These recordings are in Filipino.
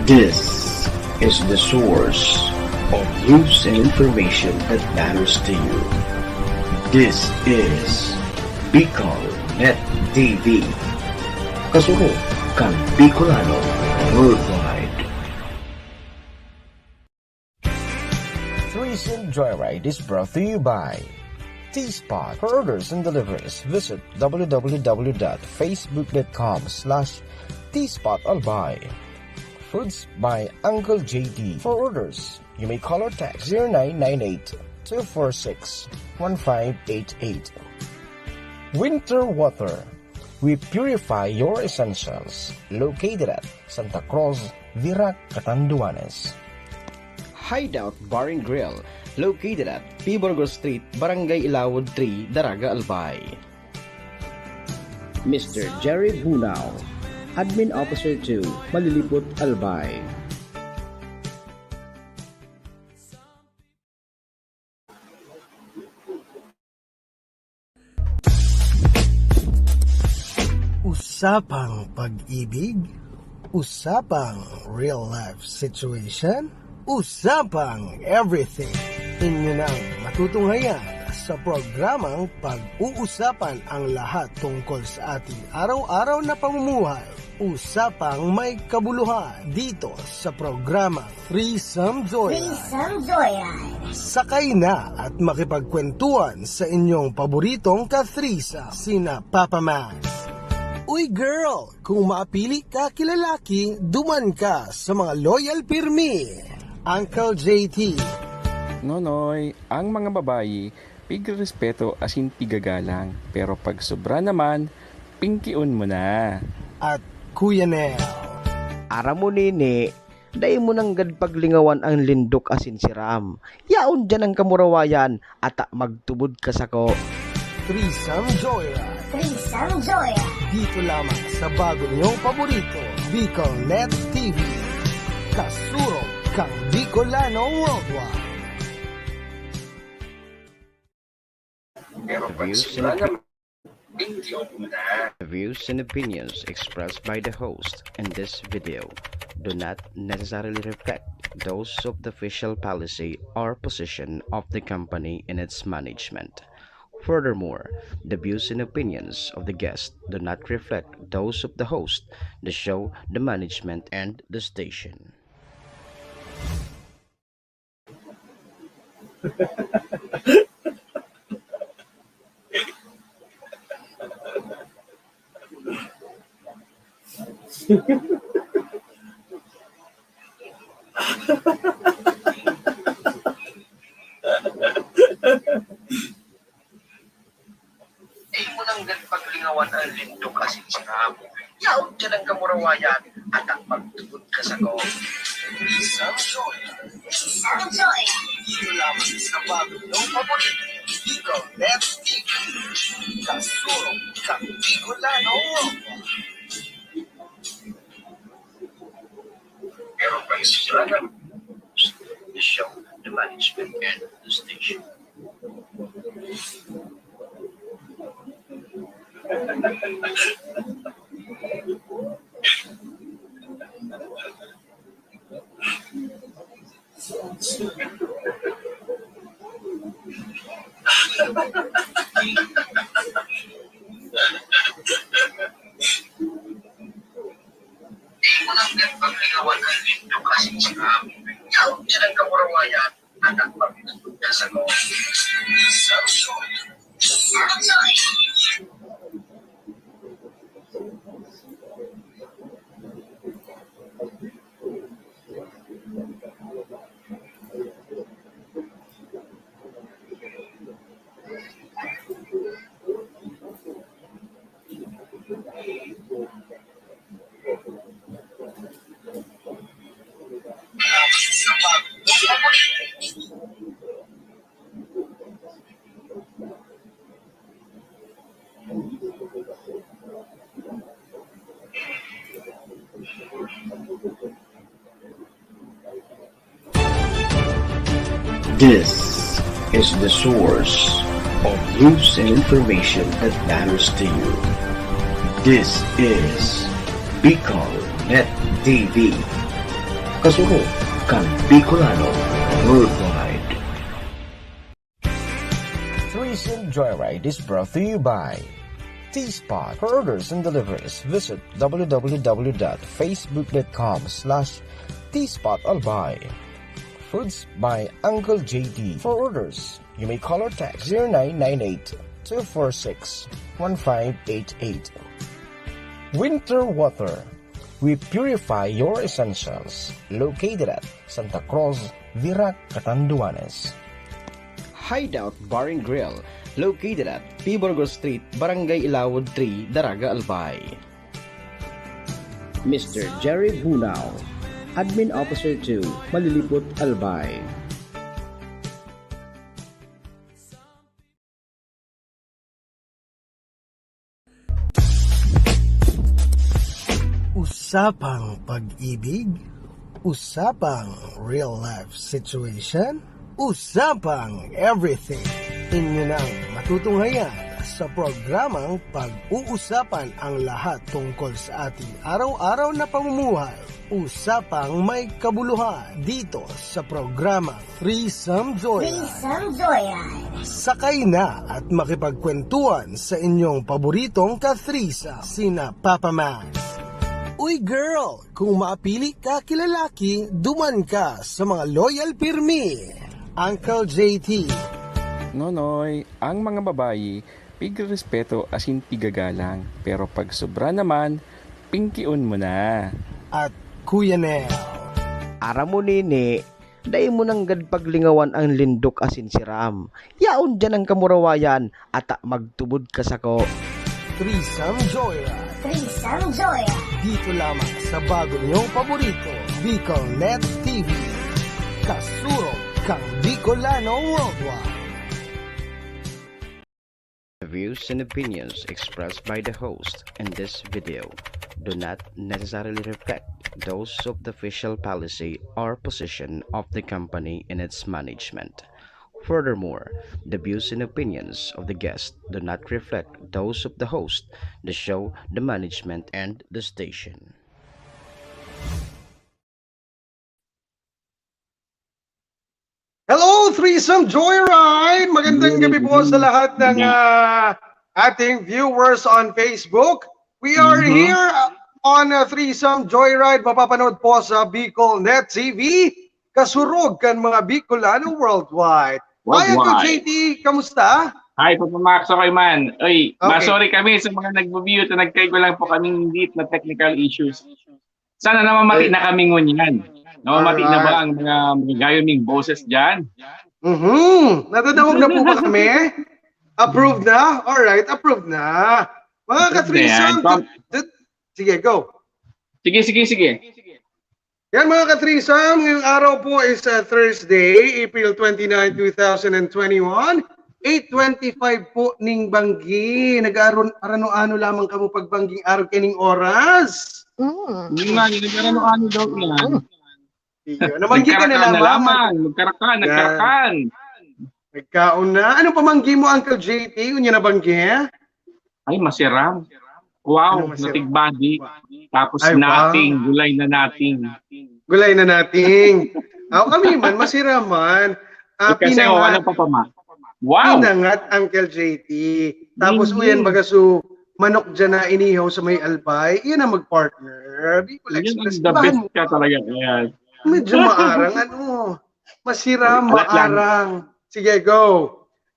This is the source of news and information that matters to you. This is Bicol Net TV. Kasuko kang Bicolano worldwide. Recent Joyride is brought to you by T-Spot. For orders and deliveries, visit www.facebook.com/tSpotAlbay. Foods by Uncle JD. For orders, you may call or text 0998-246-1588. Winter Water. We purify your essentials. Located at Santa Cruz, Virac, Catanduanes. Hideout Bar and Grill, located at Piborgo Street, Barangay Ilawod 3, Daraga, Albay. Mr. Jerry Bunao, Admin Officer 2, Malilipot, Albay. Usapang pag-ibig, usapang real-life situation, usapang everything. Inyo nang matutunghayan sa programang pag-uusapan ang lahat tungkol sa ating araw-araw na pamumuhay. Usapang may kabuluhan dito sa programa Threesome Joyride. Sakay na at makipagkwentuhan sa inyong paboritong ka-threesome, sina Papa Max. Uy girl, kung maapili ka kilalaki, duman ka sa mga loyal pirmi. Uncle JT. Nonoy, ang mga babayi, pigrespeto asin pigagalang. Pero pag sobra naman, pingkiun mo na. At Kuya Nel. Ara mo nini, dahil mo nang paglingawan ang lindok asin siram. Yaon dyan ang kamurawayan at magtubod ka sako. Threesome Joyride. Dito lamang sa bago niyong paborito, Bicol Net TV. Kasurog kang Bicolano worldwide. The views and opinions expressed by the host in this video do not necessarily reflect those of the official policy or position of the company and its management. Furthermore, the views and opinions of the guest do not reflect those of the host, the show, the management, and the station. Paglingawan ang lindok asin siram. Yaon dyan ang kamurawayan at ang magtubod ka sa ko. Isang joy. Dito lamang sa bago ng paborito. Bicol Net TV. Kasurog kang Bicolano. Pero pag sila ng the show, the management, and the station. Paglingawan ang lindok asin siram. Yaon dyan ang kamurawayan at ang magtubod ka sa ko. Isang joy. This is the source of news and information that matters to you. This is Bicol Net TV. Kasurog kang Bicolano Worldwide. Threesome Joyride is brought to you by T-Spot. For orders and deliveries, visit www.facebook.com/TSpotAlbay. Foods by Uncle JT. For orders, you may call or text 0998-246-1588. Winter Water. We purify your essentials. Located at Santa Cruz, Virac, Catanduanes. Hideout Bar and Grill. Located at Piborgo Street, Barangay Ilawod 3, Daraga, Albay. Mr. Jerry Bunao, Admin Officer 2, Malilipot, Albay. Usapang pag-ibig, usapang real life situation, usapang everything. Inyo nang matutunghayan sa programang pag-uusapan ang lahat tungkol sa ating araw-araw na pamumuhay. Usapang may kabuluhan dito sa programang Threesome Joyride. Sakay na at makipagkwentuhan sa inyong paboritong ka-threesome, sina Papa Max. Uy girl, kung maapili ka kilalaki, duman ka sa mga loyal pirmi. Uncle JT. Nonoy, ang mga babayi, pigrespeto asin pigagalang. Pero pag sobra naman, pingkiun mo na. At Kuya Nel. Aram mo nini, dahil mo nang paglingawan ang lindok asin siram. Yaon dyan ang kamurawayan at magtubod ka sako. Threesome Joyride. Dito lamang sa bago niyong paborito, BicolNet TV. Kasurog kang Bicolano Worldwide. The views and opinions expressed by the host in this video do not necessarily reflect those of the official policy or position of the company and its management. Furthermore, the views and opinions of the guest do not reflect those of the host, the show, the management, and the station. Hello, Threesome Joyride! Magandang gabi po sa lahat ng ating viewers on Facebook. We are here on Threesome Joyride. Mapapanood po sa BicolNet TV. Kasurog kan mga Bicolano worldwide. Hi, Uncle JT! Kamusta? Hi, Papa Max, okay man. Oy, sorry kami sa mga nag-view at nagkaigo lang po kaming deep na technical issues. Sana namamati na kami ngunyan. Namamati na ba ang mga gayoming boses dyan? Natadawag na po ba kami? Approved na? Alright, approved na. Mga ka-threesome, sige, go. Sige. Yan mga ka-threesome, ngayong araw po is Thursday, April 29, 2021. 8:25 po ning banggi. Nag-arano-ano lamang kamo pagbangging araw kining oras. Hindi nga, nag-ano daw yan. Namanggi ka na lamang. Nagkarakan. Nagkaon na. Ano pamanggi mo, Uncle JT? Unya na banggi? Ay, masiram. Wow, natig body. Tapos Ay, nating, wow. Gulay na nating. Kami man, masira man. Kasi wala pa pa ma. Wow! Pinangat, Uncle JT. Tapos uyan bagaso, manok dyan na inihaw sa may albay. Iyan ang mag-partner. Bicol Yan ang Express. the best ka talaga. Ayan. Medyo maarang. Masira, maarang. Sige, go.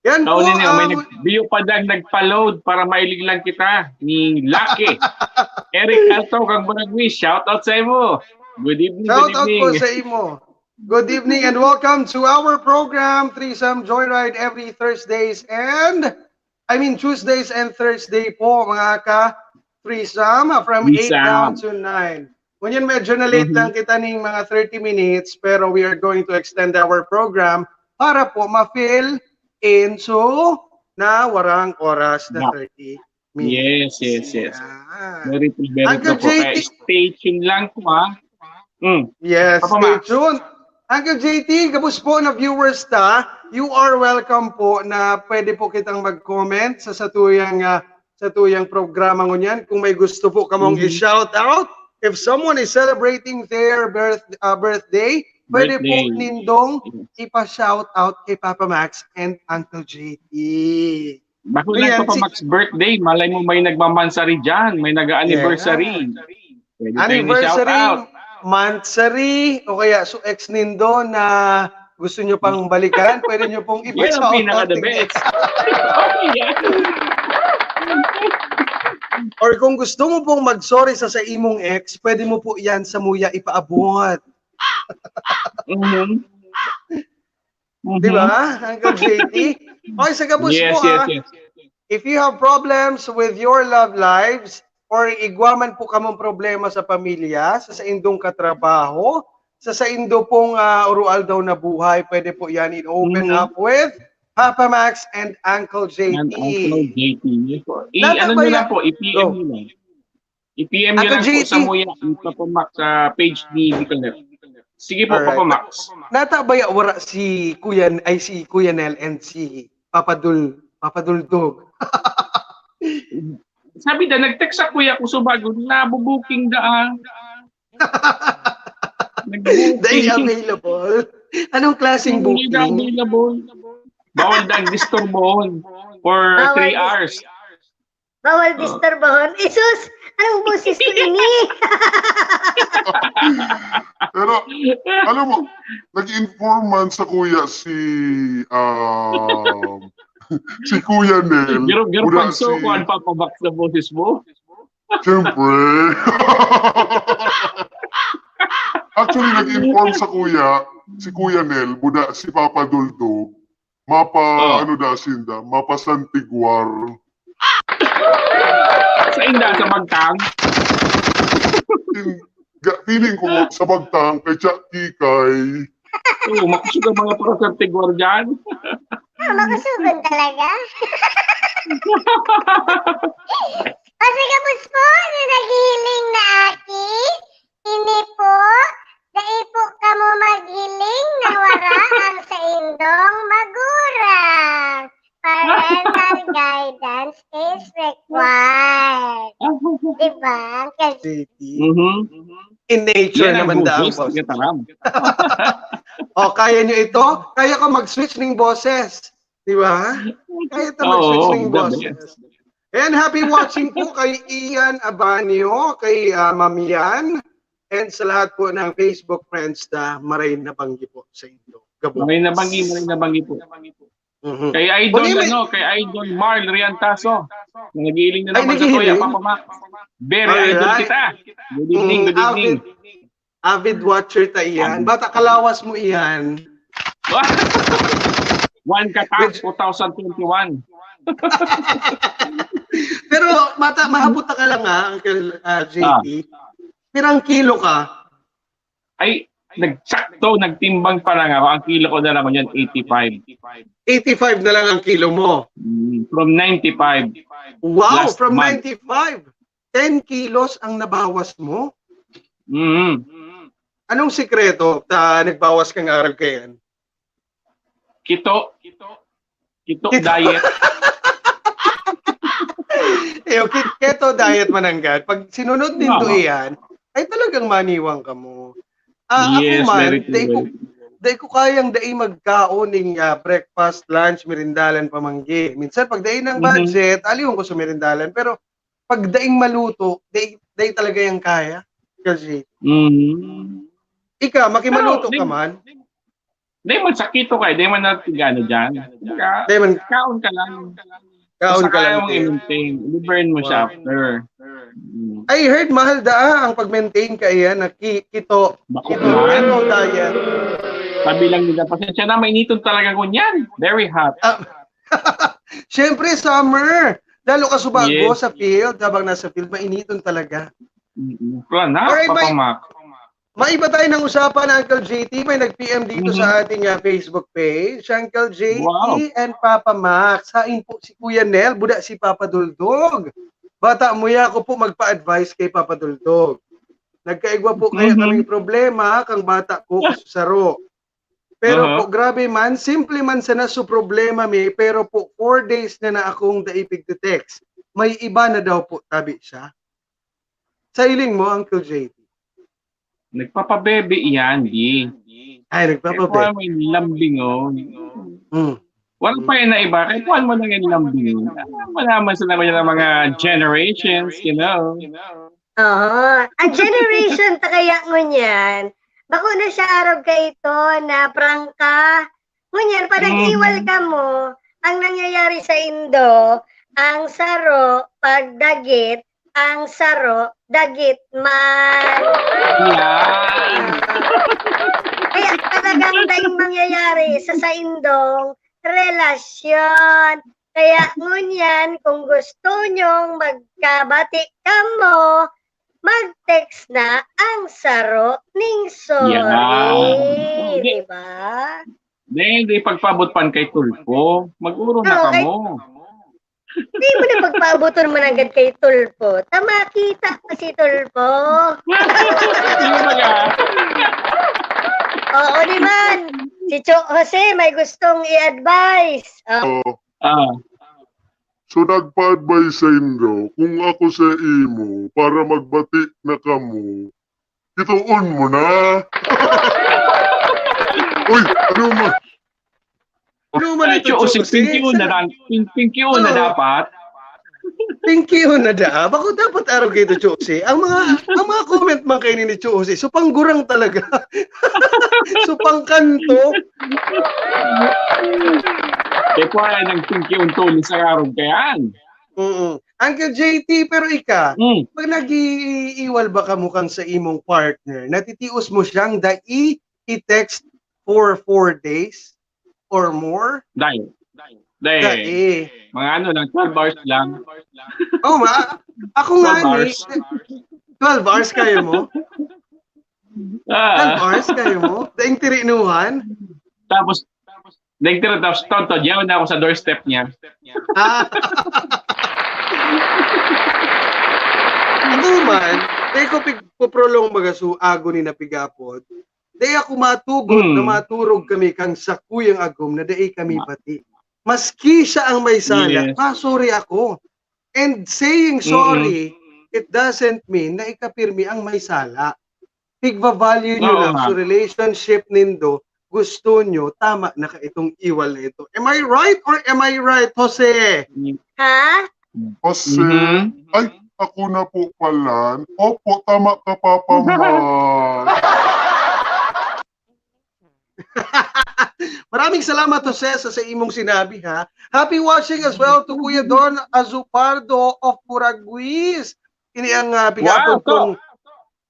Yan po. Taon may nag-view pa dang nagpa-load para mailig lang kita ni Lucky. Eric Alto, kang Baragwi, shout out sa imo. Good evening, Shout out po sa imo. Good evening and welcome to our program, Threesome Joyride, every Tuesdays and Thursday po, mga ka-threesome, from 8 down to 9. Ngunyan medyo na late lang kita ng mga 30 minutes, pero we are going to extend our program para po ma-fill in so na warang oras na 30 minutes. Yes. Yan. Very Uncle po. JT. Stay tuned lang po, ha? Yes, Papa stay Max. tuned. Uncle JT, kapos po na viewers ta, you are welcome po na pwede po kitang mag-comment sa tuyang programa ngunyan. Kung may gusto po kamong i-shout out, if someone is celebrating their birthday, pwede po Birthday. nindong ipa-shout out kay Papa Max and Uncle JT. Bako Ayan, lang pa Max birthday, malay mo may nagmamansary dyan, may nag-anniversary. Pwede tayong i-shout out. Mansary, o kaya so ex nindo na gusto nyo pang balikan, pwede nyo pong Yan ang ipa-shout out. pinaka-the best. Oh, yeah. Or kung gusto mo pong mag-sorry sa imong ex, pwede mo po yan sa muya ipaabot. Mhm. Di ba, Uncle JT? Okay, sa gabos Yes, mo yes, yes. if you have problems with your love lives, or igwaman po kamong problema sa pamilya, sa indong katrabaho, sa indo pong urual daw na buhay, pwede po yan i-open up with Papa Max and Uncle JT. And Uncle JT. Ano Nata ba nyo yan? lang po, i-PM nyo lang. I-PM nyo Uncle lang po JT. sa Muya, Papa Max, sa page ni Bicolnet. Sige po, Alright. Papa Max. Natabaya wala si Kuya Nel and si Papa Duldog. Sabi na, nag-text sa kuya ko sa bago, nabubuking daan. Dahil available. Anong klaseng Hindi na booking? available. Bawal dang disturbohon for 3 hours. Bawal disturbohon. Isus! Anong boses ko ini? Pero, alam mo, nag-inform man sa kuya si Kuya Nel. Giro mula pagso ko, ano pa pabak sa boses mo? Siyempre. Actually, nag-inform sa kuya, si Kuya Nel, buda si Papa Duldo, ano da sinda, mapa Santiguar. Sa inda, sa magtang. Feeling ko sa Bagtang, kay Chuck Kikay. Oo, makusog ang mga prosentiguar dyan. Makusugan talaga. Kasi kapos po, na naghiling na aki. Hindi po. Dahil po kamo maghiling na wara ang sa indong magurang. Parental guidance is required. Diba? Kasi JT. In nature Yan ang naman daw. boses, tagataram. O, kaya nyo ito? Kaya ka mag-switch ng boses. Di ba? Kaya ito mag-switch Oo, ng the boses. And happy watching po kay Ian Abanio, kay Mamian, and sa lahat po ng Facebook friends na maray na banggi po sa inyo. Gabo. May nabanggi po. Mhm. Kay Idol, Kunin mo- kay Idol Marl Riantaso. Nagiling na Ay, naman sa nagiling? Kuya, Papa Max. Very Alright. idol kita. Good evening, good evening. Avid watcher ta iyan. Bata kalawas mo iyan. One Katak 2021. Pero maabot ka lang Uncle JT. Pirang kilo ka? Ay, nagtimbang pa lang ako. Ang kilo ko na naman yan, 85. 85 na lang ang kilo mo. From 95. Wow, Last from month. 95. 10 kilos ang nabawas mo? Anong sikreto ta nagbawas kang araw kayan? Keto diet. Keto diet mananggad. Pag sinunod din to iyan, ay talagang maniwang ka mo. Yes, ako man, very true. dahil ko kayang dai magkaon ng breakfast, lunch, merindalan, pamanggi. Minsan pag dai ng budget, aliyon ko sa merindalan. Pero pag daing maluto, dai talaga yung kaya. Kasi ika, makimaluto ka man. Di man sakito kayo, di man natigano dyan. Di man Kaon ka lang. kaon ka lang. Kaya mong i-maintain. I-burn mo siya after. I heard mahal ang pag-maintain ka iyan na keto diet. Sabi lang nila, pasensya na, mainiton talaga kunyan. Very hot. Siyempre, summer. Lalo ka subago Yes. sa field. Habang nasa field, mainiton talaga. Plan ha, Alright, Papa Mac. Maiba tayo ng usapan, Uncle JT. May nag-PM dito sa ating Facebook page. Uncle JT Wow. and Papa Max. Hain po si Kuya Nel, buda si Papa Duldog. Bata mo ako po magpa-advise kay Papa Duldog. Nagkaigwa po kaya kaming problema kang bata ko saro. Pero po grabe man, simple man sana su problema mi, pero po 4 days na akong daipig to text. May iba na daw po tabi siya. sa hiling mo, Uncle JT? Nagpapabebe yan, di. Ay, Kaya kuha nagpapabebe. mo yung lambing, oh. Hmm. Wala pa yun na iba. Kaya kuha mo lang yung lambing. Malaman sila ko ng mga generations, you know. Oo. Ang generation ta kaya ngunyan. Bako na siya araw ka ito na prangka. Ngunyan, padang iwal ka mo, ang nangyayari sa Indo, ang saro, pagdagit, ang saro, dagit man. Yan. Kaya talagang daing mangyayari sa Indong relasyon. Kaya ngunyan, kung gusto nyong magkabati ka mo, mag-text na ang saro ning sorry. Yeah. Diba? Hindi pagpabot kay Tulpo. Mag-uro na Oo, ka kay- mo. Hindi mo na pagpaabuton man agad kay Tulpo. Tama kita pa si Tulpo. Yung mga, Oo naman. Si Cho Jose may gustong i-advise. Oh, So nagpa-advise sa inyo, kung ako sa imo, para magbati na kamo, ituon mo na. Uy, ano mo? Ano man ito, si Jose? Pinky na Oo. dapat. Thank you na da. Bako dapat araw kayo ito, Jose. Ang mga comment man kayo ni Jose, so panggurang talaga. So pangkanto. Kaya kuha ng Pinky untulin sa araw kayan. Uncle JT, pero ika, Mm. pag nag-iiwal ba ka mukhang sa imong partner, natitius mo siyang i-text for 4 days or more? Dahil. Mga ano lang, 12 hours lang. Oh, ako nga 12 ni, 12 hours kayo mo? 12 hours kayo mo? Daing tirinuhan? Tapos, nagtira tapos tonto, diyan na ako sa doorstep niya. Ah. Ako man, dahil ko pigpoprolong magasu ago ni napigapod, dahil ako matugod na maturog kami kang sakuyang agom na dahil kami pati. Maski siya ang may sala, Yes. sorry ako. And saying sorry, it doesn't mean na ikapirmi ang may sala. Pigva-value nyo Oo lang nga. sa relationship nindo, gusto nyo, tama na ka itong iwal na ito. Am I right or am I right, Jose? ha? Kasi, Mhm. ay, ako na po pala. Opo, tama ka, Papa Mark. Maraming salamat, Jose, sa imong sinabi, ha. Happy watching as well to Kuya Don Azupardo of Puraguis. Ini ang pigapon Wow, kong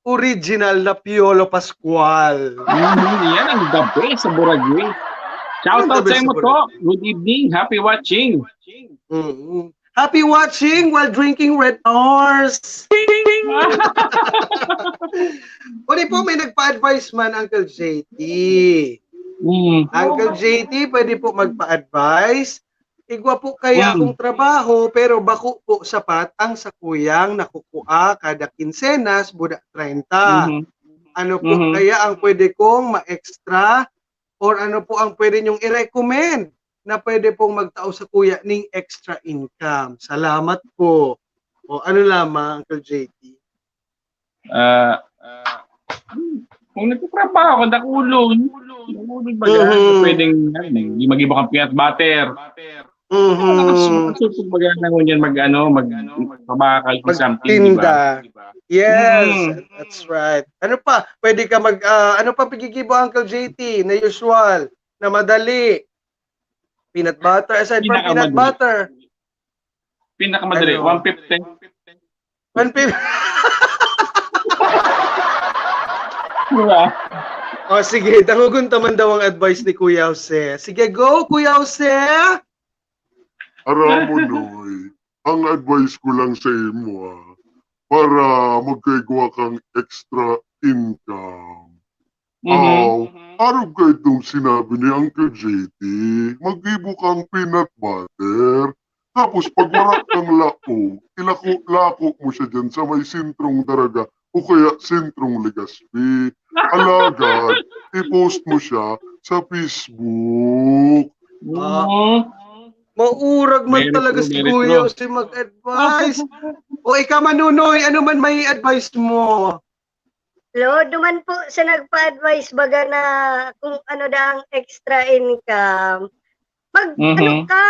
original na Piolo Pascual. Yan ang the best sa Boragwe. Shout out sa imo to. Good evening. Happy watching. Happy watching while drinking Red Horse. Uli po, may nagpa-advise man, Uncle JT. Uncle JT, pwede po magpa-advise. Igwa po kaya akong trabaho, pero bako po sapat ang sakuyang nakukuha kada kinsenas, buda 30. Ano po kaya ang pwede kong ma-extra or ano po ang pwede nyong i-recommend na pwede pong magtao sa kuya ning extra income? Salamat po. O ano lamang, Uncle JT? Kung nagtatrabaho ka, nakulon ba yan? Pwedeng hindi mag-iba kang peanut butter. Nakasupog ba yan magpabakal or something, di ba? Magtinda. Yes, that's right. Ano pa? Pwede ka ano pa pigigibo, Uncle JT, na usual, na madali? Peanut butter, aside from peanut butter. Pinakamadali, Ano? 150. 150. Diba? O sige, dangugon taman daw ang advice ni Kuya Jose. Sige, go, Kuya Jose! Aram mo, Noy, ang advice ko lang sa imo, para magkaigwa kang extra income. Araw ka itong sinabi ni Uncle JT, mag-ibo kang peanut butter, tapos pag wala kang lako, ilako-lako mo siya dyan sa may sintrong daraga o kaya sintrong Legazpi. Alagad, i-post mo siya sa Facebook. Maurag man Very talaga true, si very Kuya true. si mag-advise. O ikaw Manunoy, ano man may advice mo? Lo, duman po sa nagpa-advise baga na kung ano da ang extra income. Ano ka,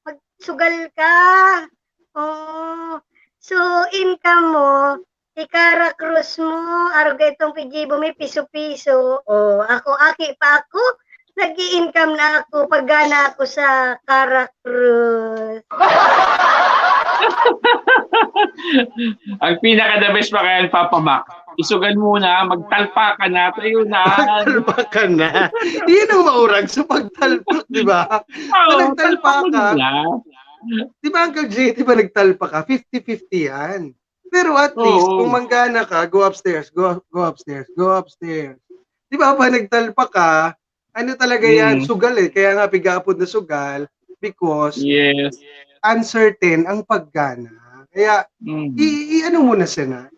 magsugal ka. Oh, so income mo, ikara cruise mo, araw itong pigibo may piso-piso. Oh, aki pa ako, nag-i-income na ako paggana ako sa Cara Cruz. Ang pinaka-the best pa kaya Papa Mac, isugan muna, magtalpa ka na, tayo na. Magtalpa ka na. Yun ang maurag sa pagtalpak, di ba? Oo, Nagtalpa talpa ka. muna. Di ba Uncle J, di ba nagtalpa ka? 50-50 yan. Pero at least, kung manggana ka, go upstairs, go upstairs, go upstairs. Di ba pa nagtalpa ka, ano talaga yan, sugal eh. Kaya nga pigapod na sugal because uncertain ang paggana. Kaya, ano muna sana.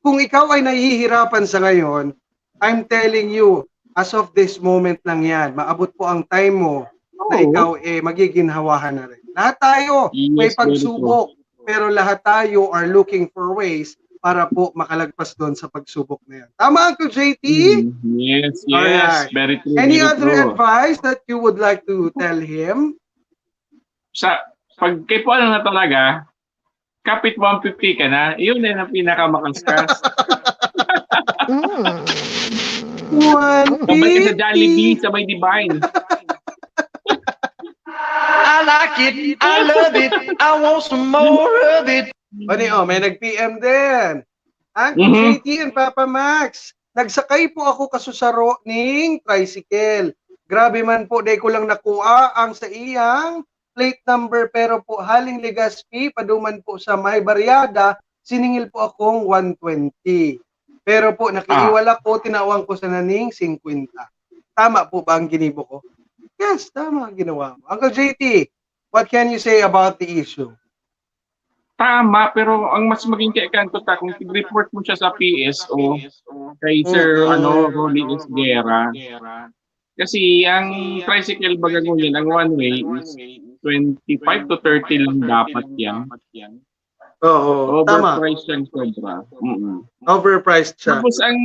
Kung ikaw ay nahihirapan sa ngayon, I'm telling you, as of this moment lang yan, maabot po ang time mo na ikaw magiginhawahan na rin. Lahat tayo may pagsubok, pero lahat tayo are looking for ways para po makalagpas doon sa pagsubok na yan. Tama, Uncle JT? Yes, Alright. very true. Any very other true. advice that you would like to tell him? Pag kay po na talaga, kapit 150 ka na, yun na ang pinakamakaskas. Sabay ka sa Jollibee, sabay Divine. I like it, I love it, I want some more of it. May nag-PM din. Uncle JT and Papa Max, nagsakay po ako kasusaro ning tricycle. Grabe man po, day ko lang nakuha ang sa iyang plate number pero po haling Legazpi, paduman po sa May Barriada, siningil po akong 120. Pero po nakiiwala ko, tinawang ko sa naning 50. Tama po ba ang ginibo ko? Yes, tama ang ginawa mo. Uncle JT, what can you say about the issue? Tama, pero ang mas maging kaikanto ta kung report mo siya sa PSO kay Sir Rolly Esguera. Kasi ang tricycle baga yun, ang one way is 25 to 30 lang dapat yan. Oo, tama. Overpriced yan sobra. Overpriced siya. Tapos ang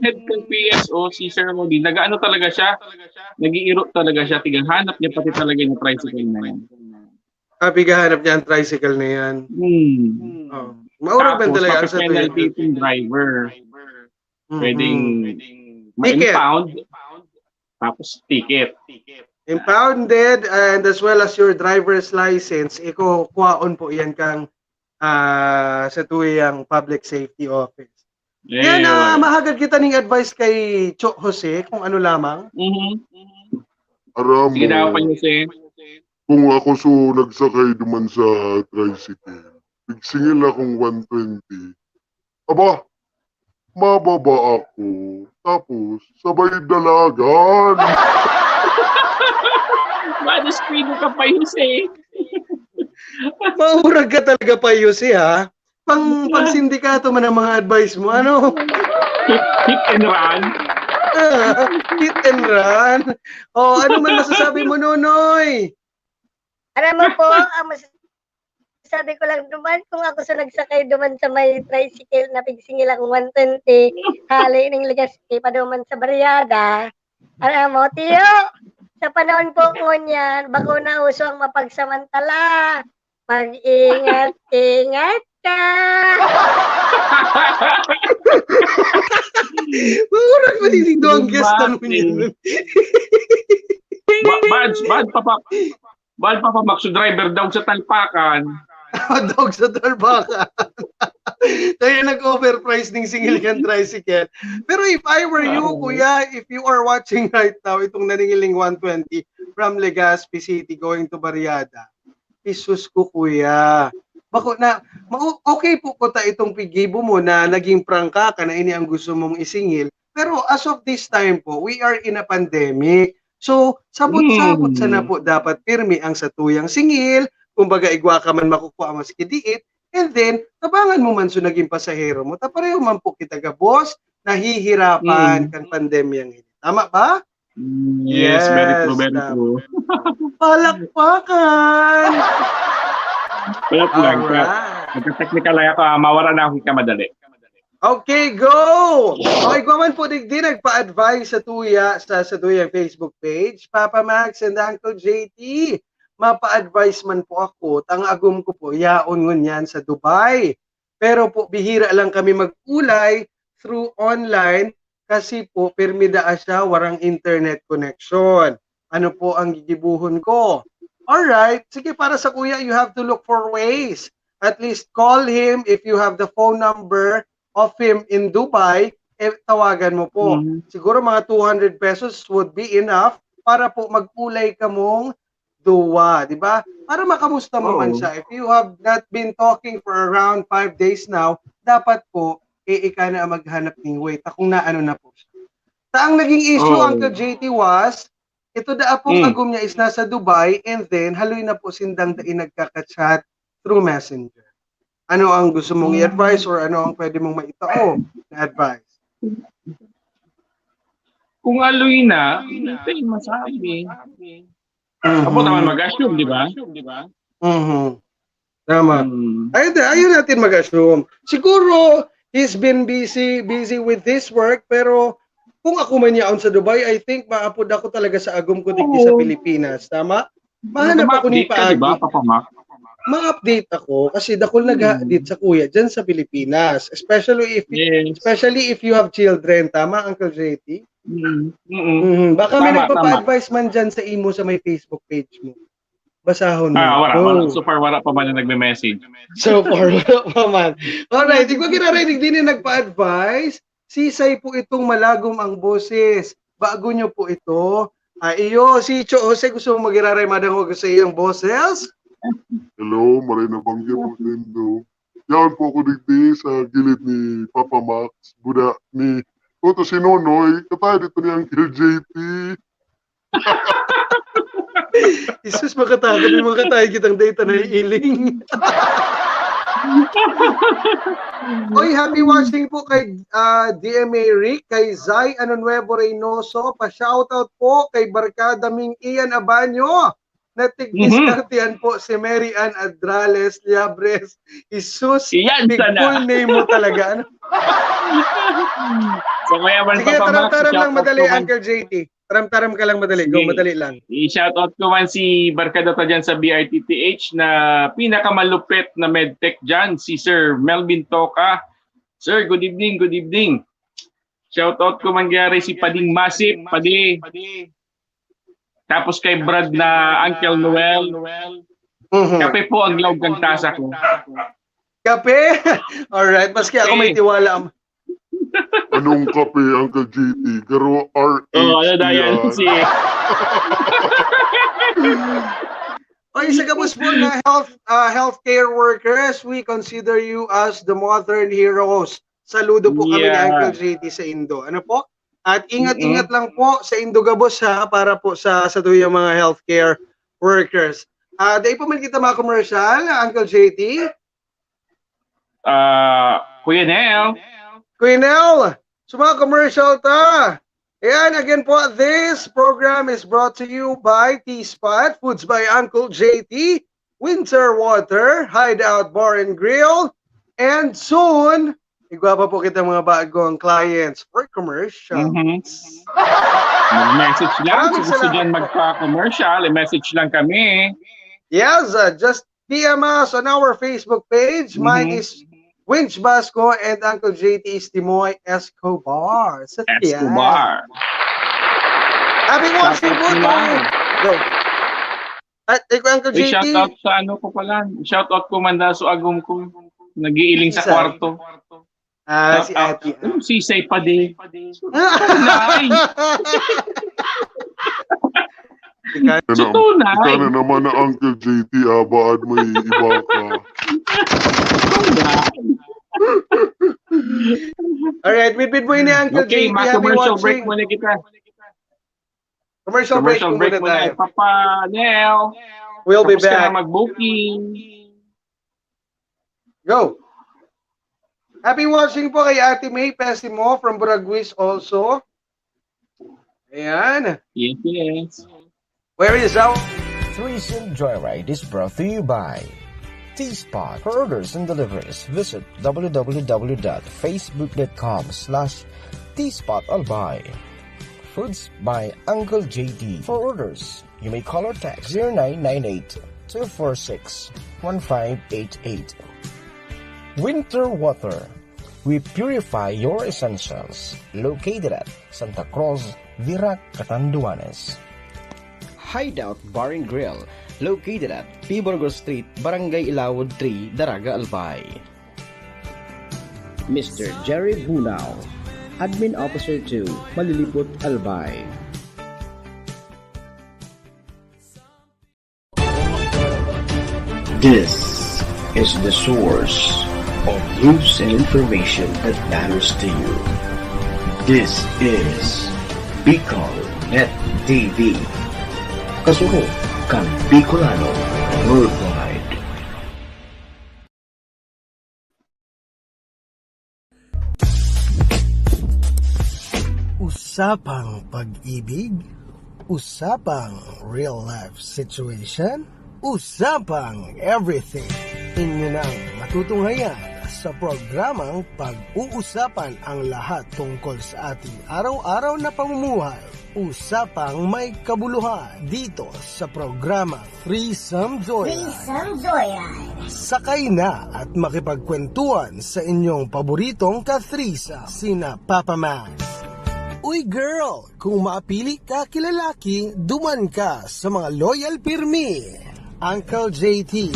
head ng PSO, si Sir Rolly, nag-ano talaga siya, nag-iiro talaga siya, tiganghanap niya pati talaga yung tricycle na yan. Kapigahanap niya ang tricycle na yan. Maurag ba talaga sa penalty yung driver. Pwedeng ma-impound, tapos ticket. Impounded and as well as your driver's license, kuhaon po yan kang sa tuyang public safety office. Yan, mahagad kita ning advice kay Cho Jose kung ano lamang. Aram Sige daw pa Jose. Kung ako nagsakay duman sa tricycle, bigsingil akong 120. Aba, mababa ako. Tapos, sabay dalagan. Manos pido ka pa Jose. Maurag ka talaga pa Jose ha. Pang sindikato man ang mga advice mo, ano? Hit and run. Hit and run. Ano man masasabi mo, Nonoy? Alam mo po, ang sabi ko lang duman, kung ako sa nagsakay duman sa may tricycle na pigsingil akong 120, hali ng Legazpi, paduman sa Barriada. Alam mo, Tiyo, sa panahon po ngunyan, bago na uso ang mapagsamantala, mag-ingat-ingat ka. Maurag ba dito ang guest naman yun? Bad pa Max, driver daw sa talpakan. Dog sa talpakan. Kaya nag-overprice ng singil kang tricycle. Pero if I were you, kuya, if you are watching right now, itong naningiling 120 from Legazpi City going to Barriada, isus ko, kuya. Bako na, okay po ko ta itong pigibo mo na naging prangka ka na ini ang gusto mong isingil. Pero as of this time po, we are in a pandemic. So, sabot-sabot sana po dapat pirmi ang satuyang singil, kumbaga igwa ka man makukuha mas kidiit, and then, tabangan mo man so naging pasahero mo, tapareho man po kita ka, boss, nahihirapan kang pandemyang ini. Tama ba? Yes, very true, very tama. true. Palakpakan! Wait lang. Alright. Magka-technical lang ako. Mawara na ako kamadali. Okay, go! Okay, gumaman po din nagpa-advise sa Tuyang Facebook page. Papa Max and Uncle JT, mapa-advise man po ako. Tangagom ko po, yaon ngunyan sa Dubai. Pero po, bihira lang kami mag-ulay through online kasi po, permida siya, warang internet connection. Ano po ang gigibuhon ko? Alright, sige, para sa kuya, you have to look for ways. At least call him if you have the phone number of him in Dubai, tawagan mo po. Siguro mga 200 pesos would be enough para po mag-ulay ka mong duwa, di ba? Para makamusta mo man siya. If you have not been talking for around 5 days now, dapat po, ika na maghanap ng way. Kung naano na po siya. Ang naging issue, Uncle JT, was, ito da pong agum niya is nasa Dubai and then haloy na po sindang dain nagkaka-chat through Messenger. Ano ang gusto mong i-advise or ano ang pwede mong maitao na advice? Kung aloy na, ito yung masabi. Ako naman mag-assume, di ba? Tama. Ayun natin mag-assume. Siguro, he's been busy with this work, pero kung ako man yaon sa Dubai, I think maapod ako talaga sa agum ko digdi sa Pilipinas. Tama? Mahanap ako ni Paagi. Diba, Papa Mac? Ma-update ako kasi dakol nag-update sa kuya dyan sa Pilipinas. Especially if you have children. Tama, Uncle JT? Baka may nagpapa-advise man dyan sa imo sa may Facebook page mo. Basahon mo. Wala. So far, wala pa man na nagme-message. So far, wala pa man. Alright, di ko kinarinig din yung nagpa-advise. Sisay po itong malagom ang boses. Bago nyo po ito. Iyo, si Cho Jose, gusto mong magiraray madangog sa iyong boses? Hello, maray na banggi po lindo. Yan po ako digdi sa gilid ni Papa Max, buda ni Toto si Nonoy, kataya dito ni Uncle JT. Isus, makatakot yung mga tayo kitang data na iling. Oy, happy watching po kay DMA Rick, kay Zay Anonuevo Reynoso, pa-shoutout po kay Barkadaming Ian Abanyo. Natigdiskartihan po si Mary Ann Adrales Liabres. Isus, big full name mo talaga. Ano? So, sige, taram-taram lang madali, Uncle JT. Taram-taram ka lang madali. Go, madali lang. I-shoutout ko man si Barkadota dyan sa BRTTH na pinakamalupit na medtech dyan, si Sir Melvin Toca. Sir, good evening, good evening. Shoutout ko man gyari si Pading Masip, Padi. Tapos kay Brad na Uncle Noel. Kape po ang lawg ng tasa ko. Kape? Alright, maski ako may tiwala. Anong kape, Uncle GT? Garo RH. Ano dahil si... Oy, sa kapos po na healthcare workers, we consider you as the modern heroes. Saludo po kami ni Uncle JT sa Indo. Ano po? At ingat-ingat lang po sa Indogabos ha, para po sa tuyang mga healthcare workers. Dahil po man kita mga commercial, Uncle JT? Kuya Nel. Kuya Nel, sa mga commercial ta. Ayan, again po, this program is brought to you by T-Spot, Foods by Uncle JT, Winter Water, Hideout Bar and Grill, and soon, igwapa po kita mga bagong clients for commercial. Mag-message lang. Kung gusto dyan magpa-commercial, i-message lang kami. Yes, just PM us on our Facebook page. Mine is Winch Basco and Uncle JT is Timoy Escobar. Escobar. Happy watching po. Go. At Uncle JT. Shoutout sa ano ko pala. Shoutout ko manda sa agum ko. Nagiiling sa kwarto. Si Ate. Sisay pa din. Ika na naman na Uncle JT, baad mo iba ka. Alright, bit mo ni Uncle JT. Okay, commercial break muna kita. Commercial break muna tayo. Papa Nel. We'll be back. Mag-booking. Go. Happy watching po kay Ate May Pesimo from Buraguis also. Ayan. Yes, yes. Where is our... Threesome Joyride is brought to you by T-Spot. For orders and deliveries, visit www.facebook.com/TSpotAlbay. Foods by Uncle JD. For orders, you may call or text 0998-246-1588. Winter Water. We purify your essentials. Located at Santa Cruz, Virac, Catanduanes. Hideout Bar and Grill, located at Piborgo Street, Barangay Ilawod 3, Daraga, Albay. Mr. Jerry Bunao, Admin Officer 2, Malilipot, Albay. This is the source of news and information that matters to you. This is Bicol Net TV. Kasunod kang Bicolano Worldwide. Usapang pag-ibig, usapang real life situation, usapang everything. Inyo nang matutunghayan sa programang pag-uusapan ang lahat tungkol sa ating araw-araw na pamumuhay. Usapang may kabuluhan dito sa programa Threesome Joyride. Sakay na at makipagkwentuhan sa inyong paboritong ka-threesome, sina Papa Max. Uy girl, kung maapili ka kilalaki, duman ka sa mga loyal pirmi. Uncle JT.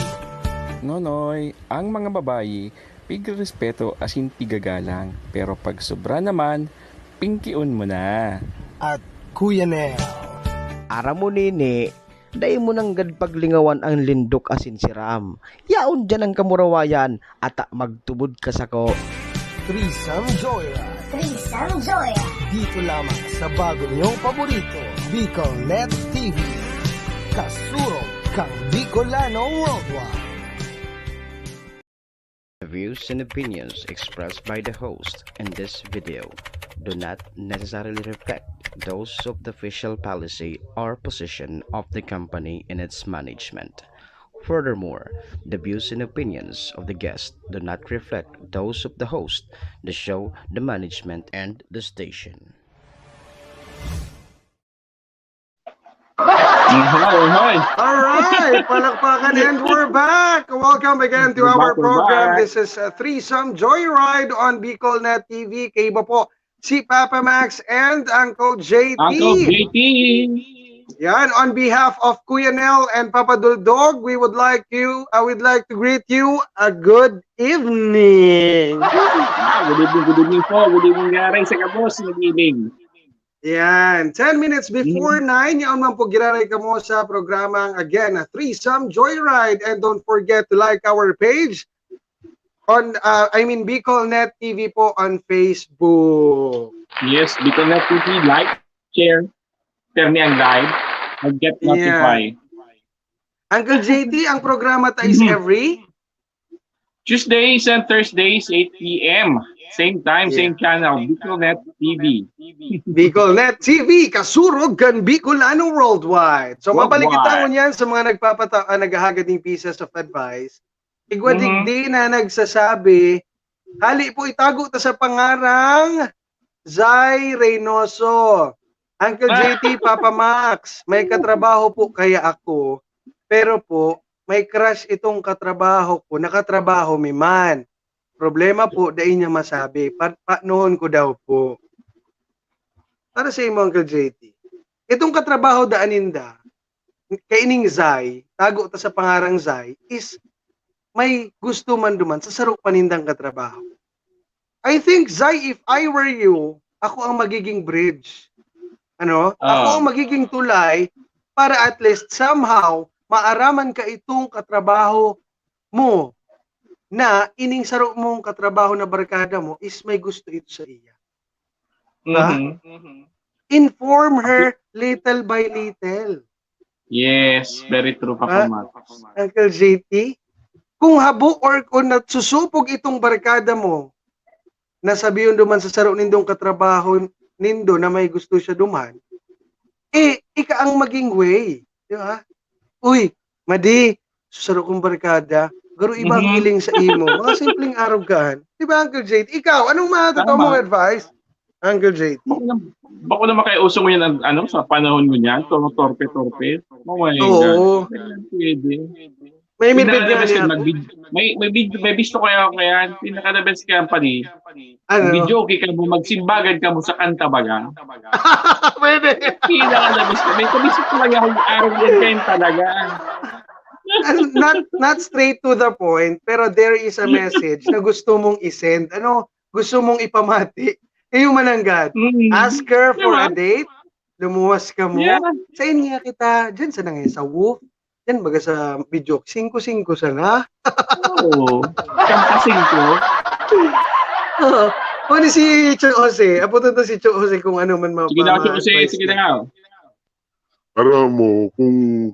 Nonoy, ang mga babayi, pigrespeto asin pigagalang. Pero pag sobra naman, pingkiun mo na. At Kuya Nel. Aram mo nini, dahil mo nang paglingawan ang lindok asin siram. Yaon dyan ang kamurawayan at magtubod ka sako. Threesome Joyride. Dito lamang sa bago niyong paborito, Bicol Net TV. Kasurog kang Bicolano Worldwide. The views and opinions expressed by the host in this video do not necessarily reflect those of the official policy or position of the company and its management. Furthermore, the views and opinions of the guest do not reflect those of the host, the show, the management, and the station. Alright, palakpakan and we're back. Welcome again to our program. This is Threesome Joyride on Bicol Net TV. Kay iba po si Papa Max and Uncle JT. Uncle JT. Yan, on behalf of Kuya Nel and Papa Duldog, we would like to greet you a good evening. Good evening po. Good evening, garay sa kabos. Good evening. Yan, 10 minutes before 9, yan man po giraray ka mo sa programang, again, Threesome Joyride. And don't forget to like our page on, Bicol Net TV po on Facebook. Yes, Bicol Net TV, like, share, share niya ang live, and get notified. Yeah. Uncle JT, ang programa tayo is every? Tuesdays and Thursdays, 8 p.m. Same time, same channel, Bicol Net TV. Bicol Net TV, kasurog kan Bicolano Worldwide. So mabalikitan mo yan sa mga naghahagad ng pieces of advice. Igwadigdi na nagsasabi, hali po itago ta sa pangarang Zai Reynoso. Uncle JT, Papa Max, may katrabaho po kaya ako. Pero po, may crush itong katrabaho ko. Nakatrabaho mi man. Problema po, dahil niya masabi. Noon ko daw po. Para sa imo, Uncle JT. Itong katrabaho daaninda, kaining Zai, tago ta sa pangarang Zai, is may gusto man duman sa sarok panindang katrabaho. I think, Zai, if I were you, ako ang magiging bridge. Ako ang magiging tulay para at least somehow maaraman ka itong katrabaho mo na ining sarok mong katrabaho na barkada mo is may gusto ito sa iya. Inform her little by little. Yes, very true, Papa Max. Uncle JT, kung habo or kung nagsusupog itong barkada mo, nasabiyon duman sa sarok nindong katrabaho nindo na may gusto siya duman, ika ang maging way. Di ba? Uy, Madi, susaro kong barkada. Garo ibang hiling sa imo. Mga simpleng arrogan. Di ba, Uncle JT? Ikaw, anong matataw mong advice? Uncle JT. Bako naman kayo uso mo yan sa panahon mo niyan. Torpe-torpe. Oh my Oo. God. Pwede. May midbid Pinaka-the-best nga yan, may bisto kaya ako yan. Pinaka-the best company. Ano? Video-okay ka mo, magsimbagan ka mo sa kanta baga. Pwede. Pinaka-the best ka. May kabisip talaga akong arrogant kayo talaga. Not straight to the point, pero there is a message na gusto mong isend. Gusto mong ipamati. Yung mananggad. Ask her for a date. Lumuwas ka mo. Yeah. Sa inya kita. Diyan sa nangay sa Woof. Diyan baga sa video. 5-5 sana. Oo. Kampasing ko. Ni si Cho Jose. Aputo to si Cho Jose kung ano man Sige na, Jose. Sige na. Alam mo, kung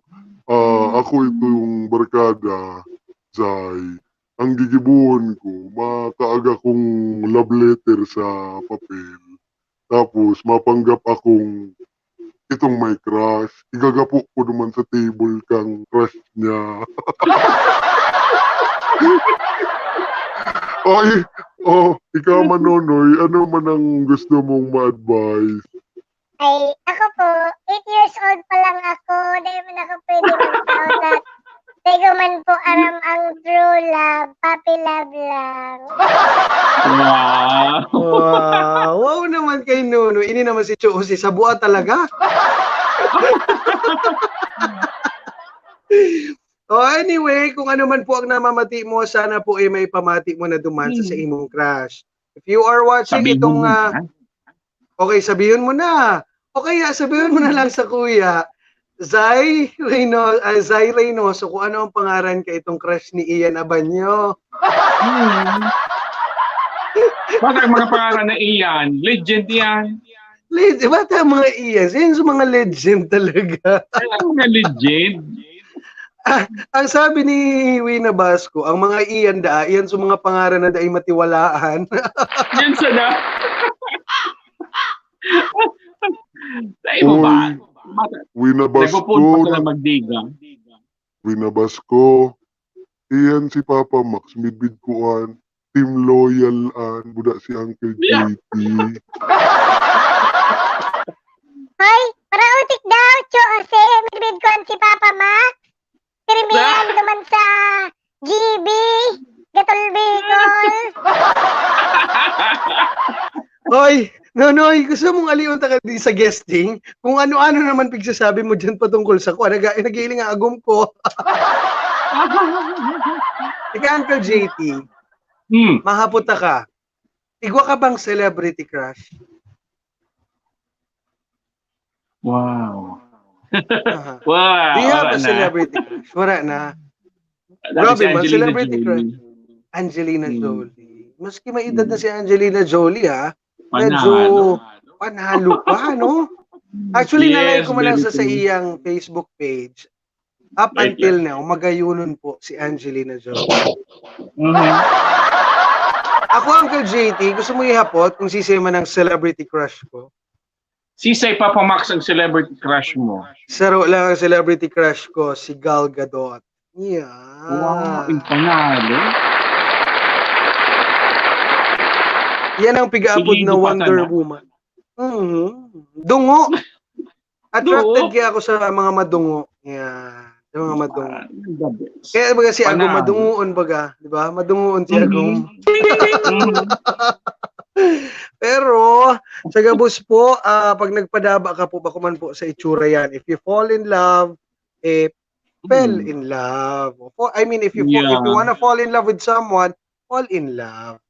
ako ito yung barkada, Zay, ang gigibuhon ko, makaaga kong love letter sa papel. Tapos, mapanggap akong itong may crush. Igagapo ko naman sa table kang crush niya. Ay, ikaw Manonoy, ano man ang gusto mong ma-advise? Ay, ako po, 8 years old pa lang ako. Dahil man ako pwede mag-tao na Tego man po aram ang true love, puppy love lang. Wow. Wow naman kay Nuno. Ini naman si Chuosi. Sa buha talaga. Anyway, kung ano man po ang namamati mo, sana po may pamati mo na duman sa imong crush. If you are watching itong... okay, sabihin mo na. Okay, sabihin mo na lang sa kuya. Zay Reynoso, kung ano ang pangaran ka itong crush ni Ian Abanyo. Bakit mga pangalan na Ian? Legend yan. Ba't ang mga Ian? Yan sa mga legend talaga. Mga legend? Ang sabi ni Wina Basco, ang mga Ian yan sa mga pangalan na daay matiwalaan. Yan sa na. Dahil mo ba? Wina Basco. Wina Basco. Iyan si Papa Max, midbid kuan. Team loyal budak si Uncle JT. Hoy, parautik daw, Chose. Midbid ko si Papa Max. Kirimihan naman sa GB. Gatol Bicol. Hoy, Nonoy, gusto mong aliunta ka di sa guesting? Kung ano-ano naman pigsasabi mo dyan patungkol sa ko. Nag-iiling ang agum ko. Ika, Uncle JT, mahaputa ka. Igwa ka bang celebrity crush? Wow. Wow. Do you have a celebrity crush? Wala na. Grabe man, celebrity crush. Angelina Jolie. Maski may edad na si Angelina Jolie, medyo panalo pa, no? Actually, nalay ko man lang sa iyang Facebook page. Up until now, magayunon po si Angelina Jolie. Ako, Uncle JT, gusto mo ihapot kung sisay man ang celebrity crush ko? Sisay Papa Max ang celebrity crush mo? Saro lang ang celebrity crush ko, si Gal Gadot. Yeah. Wow, panalo. Yan ang pigaapod na Wonder Woman. Dungo. Attracted kaya ako sa mga madungo. Yeah. Sa mga madungo. Kaya baga si Agong madungoon baga. Di ba? Madungoon si Agong. Pero, sa gabos po, pag nagpadaba ka po, bako man po sa itsura yan. If you fall in love, fell in love. I mean, if you wanna fall in love with someone, fall in love.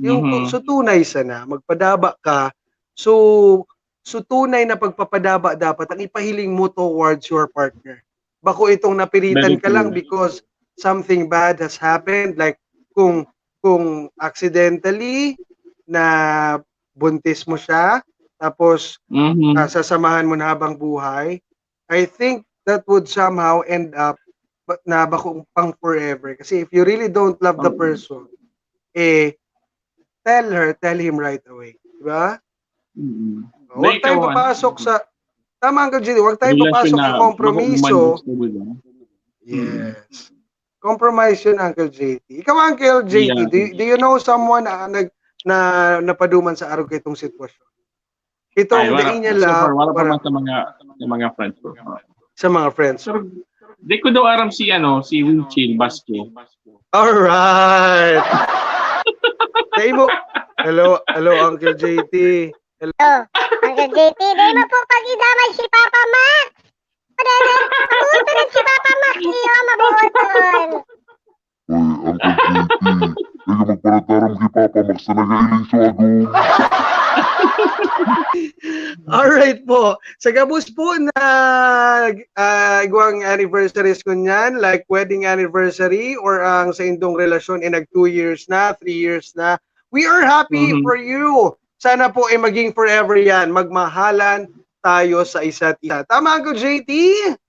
Yung so tunay sana magpadaba ka, so tunay na pagpapadaba dapat ang ipahiling mo towards your partner. Bako itong napilitan ka lang because something bad has happened, like kung accidentally na buntis mo siya tapos sasamahan mo na habang buhay, I think that would somehow end up na bako pang forever. Kasi if you really don't love the person, tell him right away. Diba? Huwag tayo papasok sa Tama, Uncle JT. Huwag tayo Relasyon papasok na ng kompromiso. gusto, diba? Yes. Compromise yun, Uncle JT. Ikaw, Uncle JT, Yeah. do you know someone na napaduman sa araw itong sitwasyon? Itong niya so lang far, wala pa man sa mga friends ko. sa mga friends. So, di ko daw aram si Winchill Basco. Alright. Hello, Uncle JT. Hello. Oh, Uncle JT, di mo po pag-idamay si Papa Max. Mabuto si Papa Max, iyo, mabuton. Uy, Uncle JT, hindi magparatarong kay Papa Max na nag-ailing siya agong. Alright po. Sa gabos po na igwang anniversaries ko niyan, like wedding anniversary or ang sa indong relasyon nag 2 years na, 3 years na, we are happy for you. Sana po ay maging forever yan. Magmahalan tayo sa isa't isa. Tama, Uncle JT?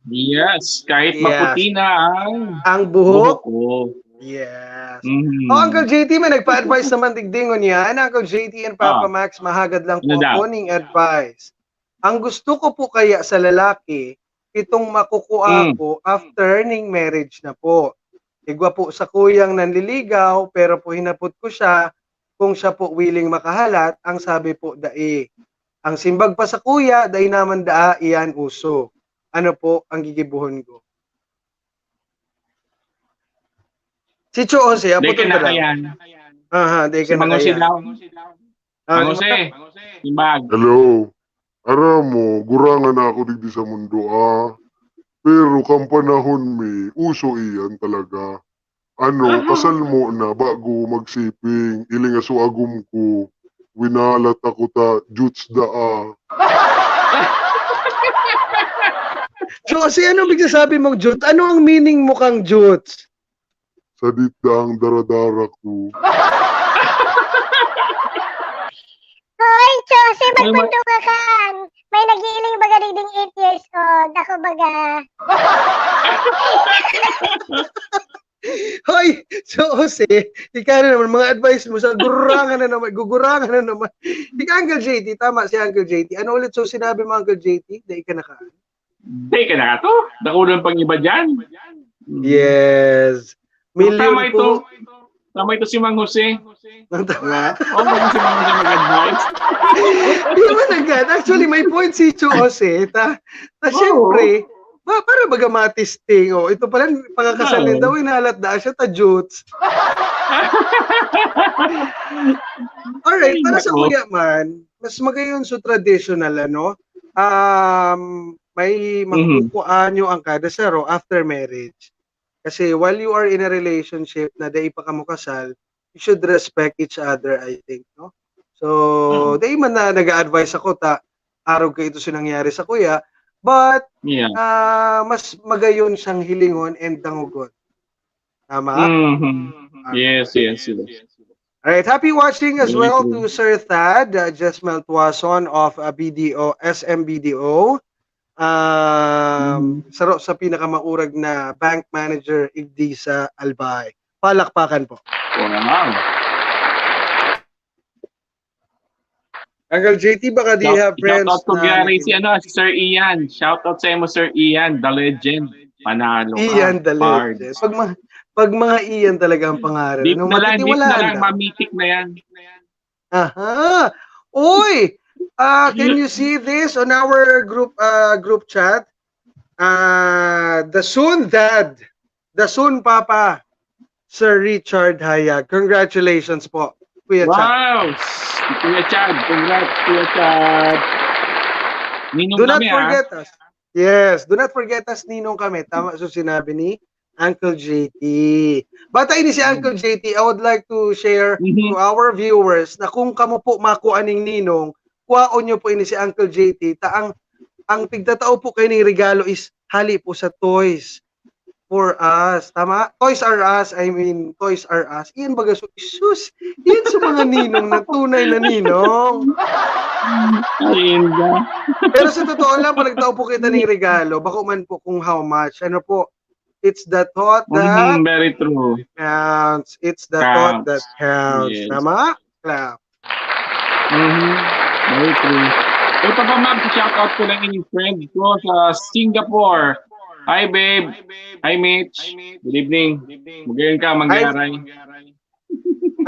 Yes, kahit maputi na ang buhok ko. Yes. Uncle JT, may nagpa-advise naman digdingon yan. Uncle JT and Papa Max, mahagad lang po ako ning advice. Ang gusto ko po kaya sa lalaki, itong makukuha ko after ning marriage na po. Igwa po sa kuyang nanliligaw, pero po hinapot ko siya kung siya po willing makahalat, ang sabi po dai. Ang simbag pa sa kuya, dai naman daa iyan uso. Ano po ang gigibuhon ko? Si Cho Jose, Di ka na kayan. Aha, di ka na Mangose kayan. daw. Mangose, simbag. Hello. Aram mo, gurangan na ako digdi sa mundo Pero kang panahon mi, uso iyan talaga. Kasal mo na bago magsiping, iling aso agum ko, winalat ako ta, juts daa. Jose, ano bigsasabi mong jut? Ano ang meaning mo kang juts? Sa ditdaang daradara ko. Hoy, Jose, magpunto ka kan. May nag-iiling baga ding 8 years old. Ako baga. Hoy, Jose, ikaw na naman, mga advice mo sa gugurangan na naman. Ikaw, Uncle JT, tama si Uncle JT. Ano ulit so sinabi mo, Uncle JT? Dahil ka nakaan. Di ka na to. Nakulang pang iba dyan. Yes. Tama ito. Tama ito si Mang Jose. Tama? Oo, si Mang Jose mag-advise. Di ba nagad? Actually, may point si Jose. Siyempre, para baga matisting. Ito pala, pagkakasalin daw, inalat da siya, ta-jutes. Alright, para sa kuya man, mas magayon sa traditional, may makukuhaan nyo ang kada saro after marriage. Kasi while you are in a relationship na dahil pa ka mo kasal, you should respect each other, I think, no? So, dahil man na nag-a-advise ako, araw ka ito sinangyari sa kuya, but, mas magayon siyang hilingon and dangugon. Tama? Yes. Alright, happy watching as well to Sir Thad, Jesmel Tuason of BDO, SMBDO. Sa pinakamaurag na bank manager igdi sa Albay. Palakpakan po. Wow. Uncle JT, baka do you have friends Shout out to Gary, si Sir Ian. Shout out sa mo, Sir Ian, the legend. Panalo ka. Ian, the legend. Pag mga Ian talaga ang pangalan. Deep na lang, mamitik na yan. Aha! Uy! Can you see this on our group chat? The soon dad, the soon papa, Sir Richard Hayag. Congratulations po, Kuya Chad. Wow! Kuya Chad, congrats, Kuya Chad. Ninong Do not kami, forget us. Yes, do not forget us, ninong kami. Tama so sinabi ni Uncle JT. Batay ni si Uncle JT, I would like to share to our viewers na kung kamo po makuha ning ninong, kuhaon nyo po ini si Uncle JT. Ang pigtatao po kayo ng regalo is hali po sa toys for us. Tama? Toys R Us. Iyan baga sus. Iyan sa mga ninong na tunay na ninong. Pero sa totoo lang, pag nagtao po kita ng regalo, bako man po kung how much. Ano po, it's the thought that very true. Counts. It's the thought that counts. Yes. Tama? Clap. Very true. Ay, Papa Max, shout out ko lang yung friend ko sa Singapore. Hi, babe. Hi, Mitch. Good evening. Magayon ka, Manggaray.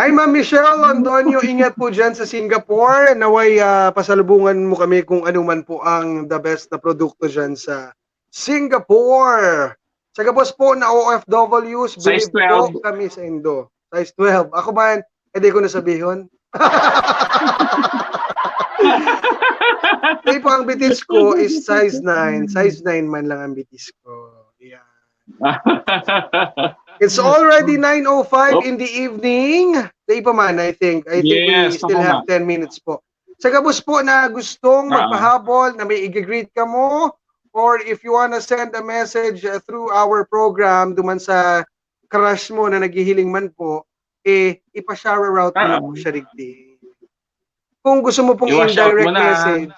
Hi, Ma'am Michelle Londonio, ingat po dyan sa Singapore. Naway pasalubungan mo kami kung ano man po ang the best na produkto dyan sa Singapore. Sa gabos po na OFWs, Size believe po 12. kami sa Indo. Size 12. Ako ba, hindi ko nasabihin. Hindi po, ang bitis ko is size 9. Size 9 man lang ang bitis ko. Yeah. It's already 9:05 in the evening. Day pa man, I think. I think we still have 10 minutes po. Sa gabos po na gustong magpahabol, na may i-greet ka mo, or if you wanna send a message through our program, duman sa crush mo na naghihiling man po, ipa-shower out mo na po siya rigdi. Kung gusto mo pong indirect message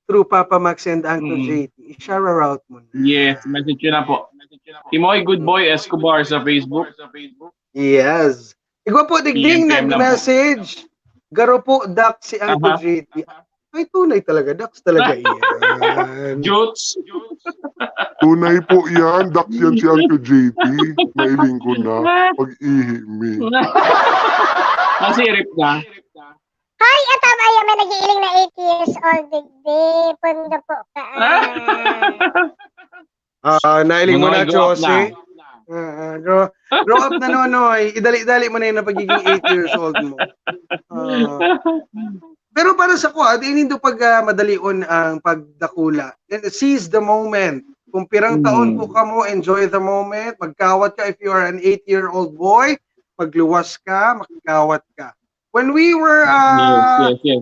through Papa Max and Uncle JT, i-shower out mo na. Yes, message yun na po. Timoy Good Boy Escobar sa Facebook. Yes. Igwa po, digding nag-message. Garo po, Dax si Uncle JT. Ay, tunay talaga. Dax talaga yan. Jutes. Tunay po yan. Dax yan si Uncle JT. Nailing ko na. Pag-ihi me. Nasirip na. Hi, atam ay may nag-iiling na 8 years old digdi. Pundo po ka. Nailing mo na, Josie. Grow up na nonoy. Idali-dali mo na yun na pagiging 8 years old mo. Pero para sa ko, di nindo pag madalion ang pagdakula. Seize the moment. Kung pirang taon po ka mo, enjoy the moment. Magkawat ka if you are an 8-year-old boy. Magluwas ka, magkawat ka. When we were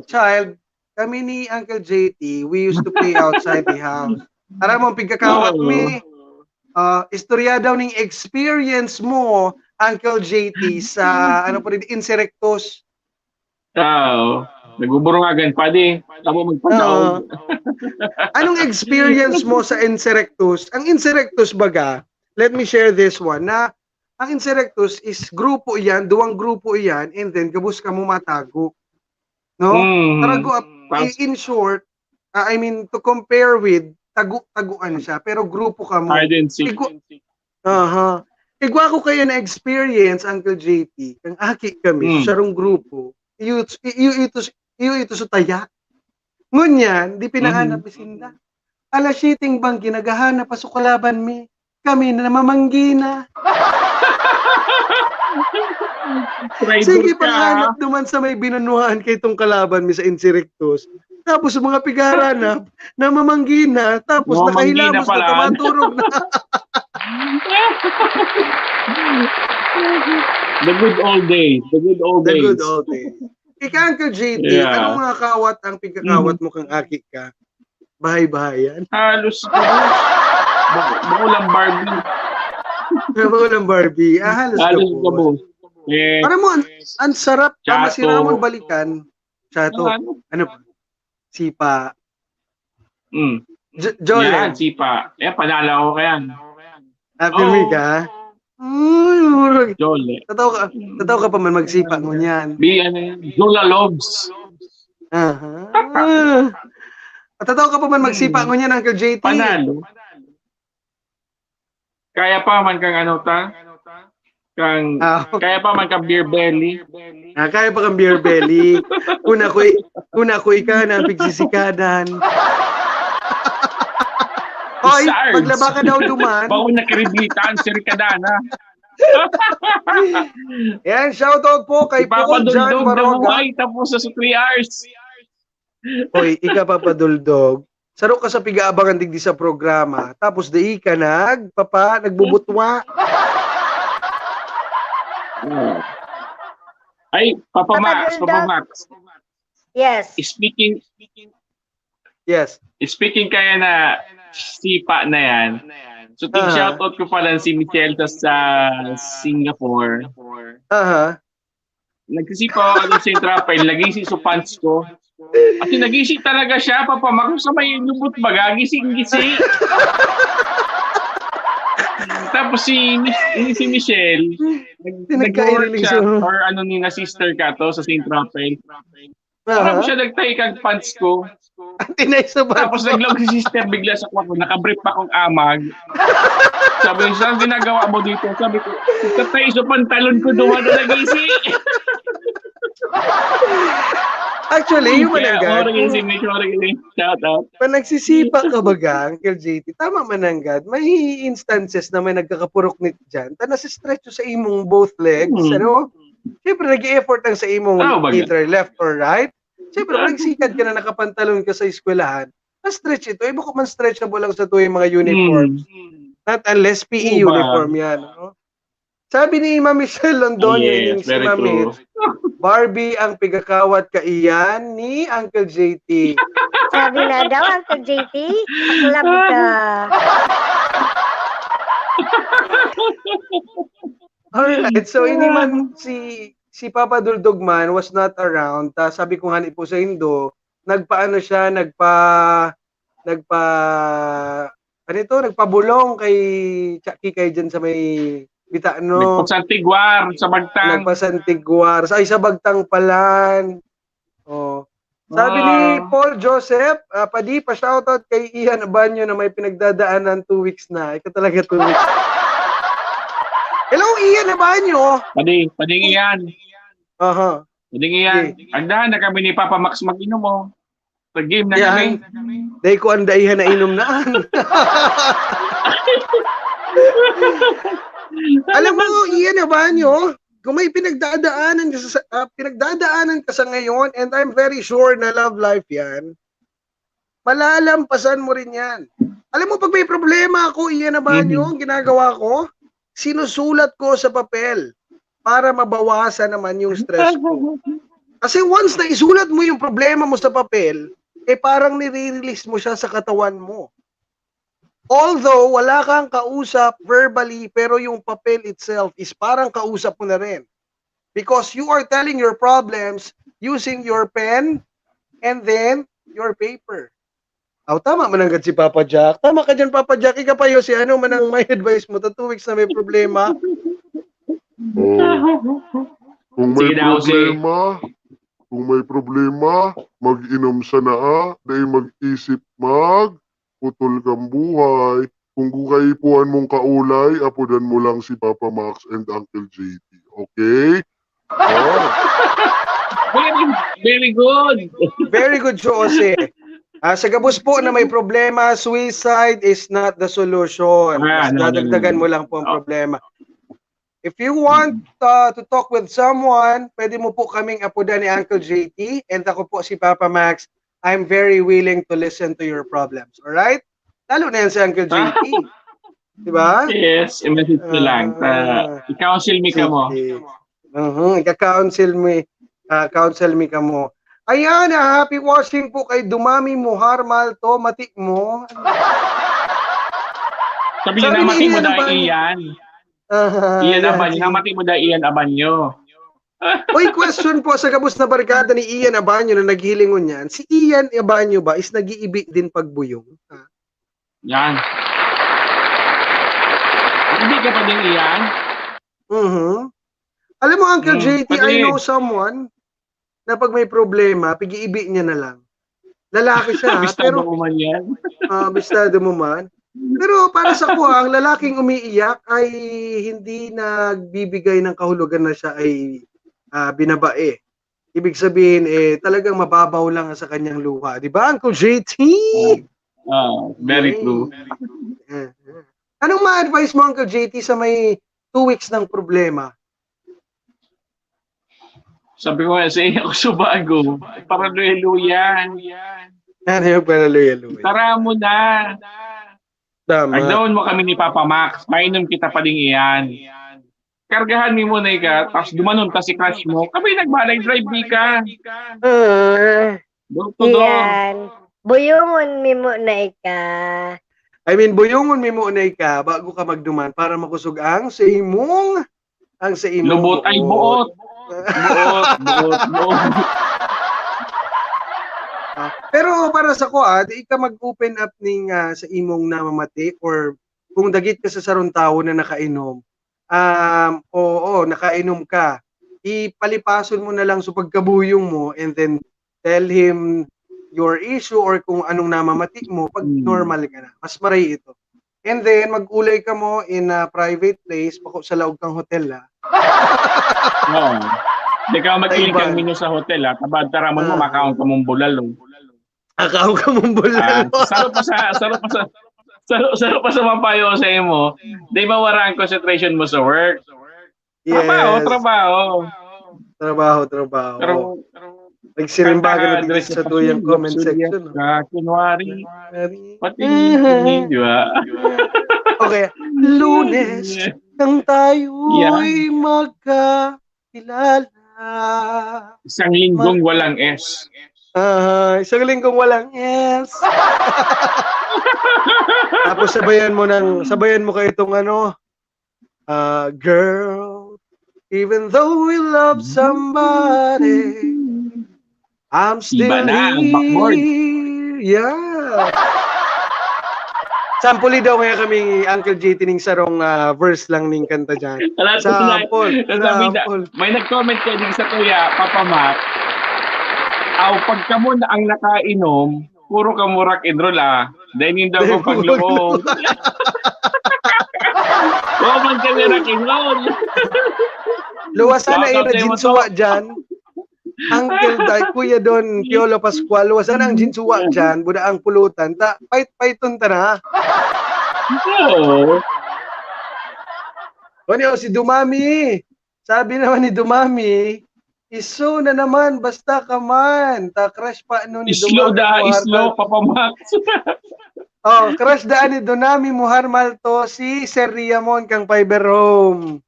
child, kami ni Uncle JT, we used to play outside the house. Para mo, pigkakawat mi. Istorya daw ng experience mo, Uncle JT, sa ano po rin, Inserectos. Nagbuburongagan pa di. Tamo magpanaog. Anong experience mo sa Inserectos? Ang Inserectos baga, let me share this one, na ang Inserectos is grupo yan, duwang grupo yan, and then gabus ka mo matago. No? Tarago, in short, I mean, to compare with, taguan siya, pero grupo ka mo. Igwa ko kayo na experience, Uncle JT, ang aki kami, sarong grupo, iyo ito sa taya. Ngunyan, di pinahanap isinda. Alas 7 bang ginagahanap pa sukalaban mi, kami na namamanggina. Sige, panghanap duman sa may binanuhaan kay itong kalaban mi sa Inserectos. Tapos mga pigaranap, namamanggina, tapos nakahilamos na tumaturog na. The good old days. The good old days. The good old days. Ika, Uncle JT, anong mga kawat ang pigkakawat mo kang aki ka? Bahay-bahayan? Halos. Bakulang Barbie. Bakulang Barbie. Halos ka po. Para mo, ang sarap. Tama si Ramon balikan. Chato. Ano pa? Sipa. Jole. Yan, sipa. Panala ko kayan. Happy me ka? Jole. Tataw ka pa man magsipa mo niyan. Jola Loves. Tataw ka pa man magsipa mo niyan, Uncle JT. Panalo. Kaya pa man kang ano ta? Kaya pa man kang beer belly. Kaya pa kang beer belly. Una ko ika na pigsisikadan. Oy, paglaba ka daw duman. Bago nakiribitan, sirikadana. Yan, shoutout po kay Paul John Baroga. Tapos sa 3 hours. Oy, ika papaduldog. Saro ka sa piga-abangan digdi sa programa. Tapos di ka nagbubutwa. Ay, Papa Max. Yes. Speaking kaya na sipa na yan. So, shoutout ko pala si Michelle sa Singapore. Nagsisipa ako sa Intrapile, nagisi sa pants ko. At nagisi talaga siya, Papa Max, sa may lubot baga, gising-gisi. Tapos si Michelle, nag-work siya, or ano ni na sister ka to sa St. Raphael. Para mo siya nagtahi kag pants ko. Tinay sa bato. Tapos naglog si sister bigla sa kwarto, nakabrief pa akong amag. Sabi niya, saan ginagawa mo dito? Sabi ko, katay sa pantalon ko duwa na nag-isi. Actually, yung mananggad, shout out. pag nagsisipa ka baga, Uncle JT, tama mananggad, may instances na may nagkakapurok nito dyan, ta nasi-stretch sa imong both legs, ano? Siyempre, nag-i-effort lang sa imong either left or right. Siyempre, pag nagsikad ka na nakapantalon ka sa eskwelahan, na-stretch ito. Iba ko man stretchable lang sa tuwing mga uniforms. Not unless PE uniform yan. No? Sabi ni Ma'am Michelle Londoño, si Ma'am Barbie ang pigakawat kaiyan ni Uncle JT. Sabi na daw, Uncle JT, aklab ka. Alright, so hindi man si Papa Duldugman was not around. Sabi ko nga po sa Indo, nagpabulong kay Kikay dyan sa may Bitano. Nagpasantigwar sa Bagtang. Nagpasantigwar. Ay, sa Bagtang palan. Oh. Sabi ni Paul Joseph, padi pa shoutout kay Ian Abanyo na may pinagdadaanan 2 weeks na. Ikaw talaga 2 weeks. Hello, Ian Abanyo. Pading Ian. Pading Ian. Agdahan na kami ni Papa Max mag-inom mo. Pag-game na kami. Dahil ko ang daihan na inom naan. Alam mo, Ian Abanyo, kung may pinagdadaanan ka sa ngayon, and I'm very sure na love life yan, malalampasan mo rin yan. Alam mo, pag may problema ako, Ian Abanyo, ang ginagawa ko, sinusulat ko sa papel para mabawasan naman yung stress ko. Kasi once na isulat mo yung problema mo sa papel, parang nire-release mo siya sa katawan mo. Although wala kang kausap verbally, pero yung papel itself is parang kausap mo na rin. Because you are telling your problems using your pen and then your paper. Tama mananggad si Papa Jack. Tama ka dyan, Papa Jack. Ika pa yun si manang may advice mo. 2 weeks na may problema. Kung may problema, mag-inom sa naa, dahil mag-isip putol kang buhay. Kung kukaipuan mong kaulay, apudan mo lang si Papa Max and Uncle JT. Okay? Very good. Very good, Jose. Sa gabos po na may problema, suicide is not the solution. Dadagdagan mo lang po ang problema. If you want to talk with someone, pwede mo po kaming apudan ni Uncle JT and ako po si Papa Max. I'm very willing to listen to your problems. Alright? Lalo na yan si Uncle JT. Diba? Yes, i-message ko lang. I-counsel me ka mo. I-counsel me ka mo. Ayan, happy washing po kay Dumami Muhar Malto, matik mo. Sabi niya, namati mo dahil Ian. Ian Abanyo. Namati mo dahil Ian Abanyo. Uy, question po sa gabos na barkada ni Ian Abanyo na naghilingon yan. Si Ian Abanyo ba is nag-iibi din pagbuyong? Yan. Hindi ka pa din Ian? Alam mo, Uncle JT, I know someone na pag may problema, pag-iibi niya na lang. Lalaki siya, Bistado mo man yan. Bistado mo man. Pero para sa ko, ang lalaking umiiyak ay hindi nagbibigay ng kahulugan na siya ay binabae. Ibig sabihin, talagang mababaw lang sa kanyang luha. Di ba, Uncle JT? Very true. Anong ma-advise mo, Uncle JT, sa may 2 weeks ng problema? Sabi ko nga sa iyo, ako subago. Para luya-luya. Ano yung para luya-luya? Tara mo na. Tama. Agdaon mo kami ni Papa Max. Mainom kita pa din iyan. Kargahan mo muna ka, tapos dumanon ta si crush mo. Kami nagbalay drive ka. Door to door. Iyan. Buyungon mi mo na ika. Buyungon mi mo na ika bago ka magduman para makusog ang sa imong lubot ay buot. Buot. Pero para sa ko, di ka mag-open up ning sa imong namamati or kung dagit ka sa sarong tao na nakainom, nakainom ka, ipalipason mo na lang sa pagkabuyong mo and then tell him your issue or kung anong namamati mo pag normal ka na. Mas maray ito. And then, mag-ulay ka mo in a private place, bako sa laog kang hotel, ha? Oo. Hindi ka mag-iling kang menu sa hotel, ha? Kabad taramon mo, makaon ka mong bulalo. Akaw ka mong bulalo. Saro pa sa mapayo sa imo, di mawara ang concentration mo sa work. Yes. Trabaho. Pero, nagsirimbagan na din sa tuyang comment section. Kunwari. Pati, di ba? Okay. Lunes nang tayo'y magkakilala. Isang linggong walang S. Isang linggong walang S. Tapos sabayan mo kayo itong girl, even though we love somebody, I'm still here. Yeah. Sampuli daw kaya kami Uncle JT ning sarong verse lang ning kanta dyan. Sample. May nag-comment kayo din sa kuya, Papa Mac. Pagka mo na ang nakainom, puro ka murak idrol Dahil hindi daw kong pagloob. Man ka murak idrol. Luwasan na ina jinsuwa dyan. Uncle Kuya Don Piolo Pascual, luwasan ang jinsuwa dyan, buda ang pulutan. Paiton ta na. O si Dumami. Sabi naman ni Dumami, iso na naman, basta ka man. Crush pa ni Dumami. Islo, Papa Max. Crush daan ni Dumami Muharmal to si Sir Riamon kang Fiber Home.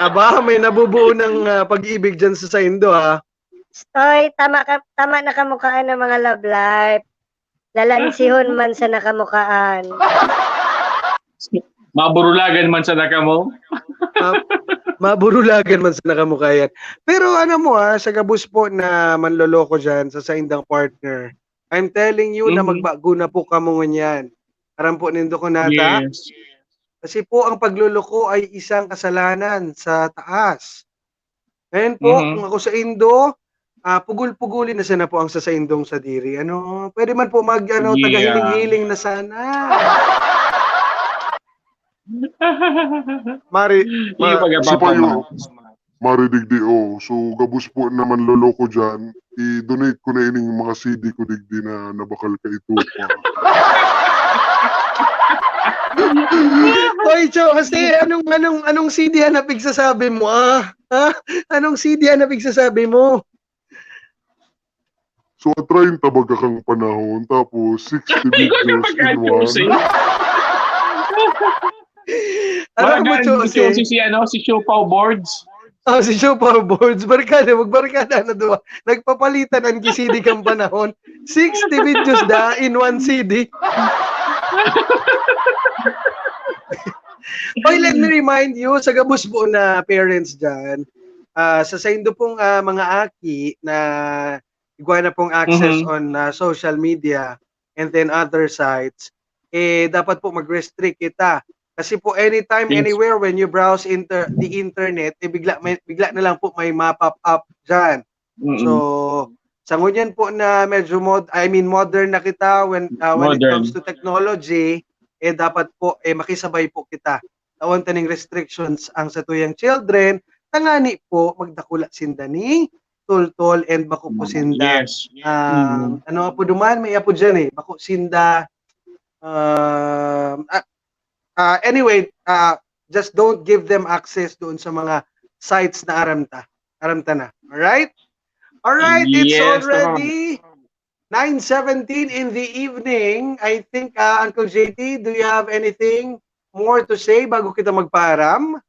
Aba, may nabubuo ng pag-ibig dyan sa Saindo, ha? Stoy, tama na kamukhaan ng mga love life. Lalansihon man sa nakamukaan. Maburulagan man sa nakamo. Maburulagan man sa nakamukayan. Pero sa gabus po na manloloko dyan sa Saindang partner, I'm telling you na magbago na po kamo ngunyan. Aram po nindo ko nata. Yes. Kasi po ang pagluloko ay isang kasalanan sa taas. Ngayon po, kung ako sa Indo, pugul-pugulin na sana po ang sa Indong sa diri. Pwede man po tagahiling-hiling na sana. Mari digdi So gabus po naman loloko dyan, i-donate ko na ining mga CD ko digdi na nabakal ka ito pa. Oy, Cho, kasi anong CD na pigsasabi mo, Anong CD na pigsasabi mo? So, 30 baga kang panahon, tapos 60 videos in one. Alam mo, Cho, si Siopaw Boards. Si Siopaw Boards. Magbarkada na doon. Nagpapalitan ang CD kang panahon. 60 videos in one CD. Let me remind you, sa gabus po na parents dyan, sa Saindo pong mga aki na iguana pong access on social media and then other sites, dapat po mag-restrict kita. Kasi po anytime, anywhere, when you browse the internet, bigla na lang po may map-up up dyan. So, sa ngunyan po na medyo modern na kita when it comes to technology, dapat po makisabay po kita. Tawan taning restrictions ang sa tuyang children, tangani po magdakula sindaning tultol and bako po sinda. Yes. Ano po duman may apo diyan bako sinda anyway, just don't give them access doon sa mga sites na aramta na. All right, it's already 9:17 in the evening. I think, Uncle JT, do you have anything more to say bago kita magpaaram?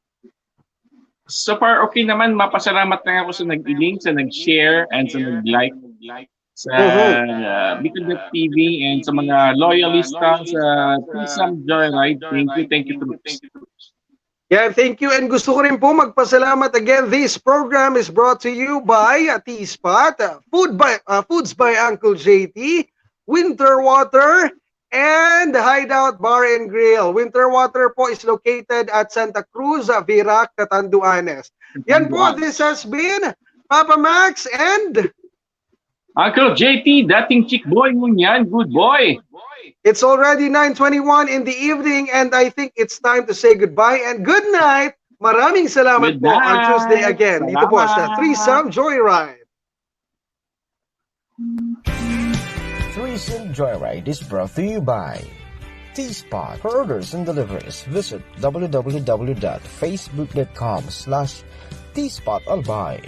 So far, okay naman. Mapasalamat na ako sa nag-link, sa nag-share, and sa nag-like sa Bicol.TV and sa mga loyalista sa Threesome Joyride. Thank you. Yeah, thank you. And gusto ko rin po magpasalamat again. This program is brought to you by T-Spot, Foods by Uncle JT, Winter Water, and Hideout Bar and Grill. Winter Water po is located at Santa Cruz, Virac, Catanduanes. Yan po, this has been Papa Max, and Uncle JT, dating chick boy mo yan. Good boy. it's already 9:21 in the evening and I think it's time to say goodbye and good night. Maraming salamat Good po on night. Tuesday again. Dito po sa Threesome Joyride. Threesome Joyride is brought to you by T-Spot. For orders and deliveries, visit www.facebook.com/tspotalbay.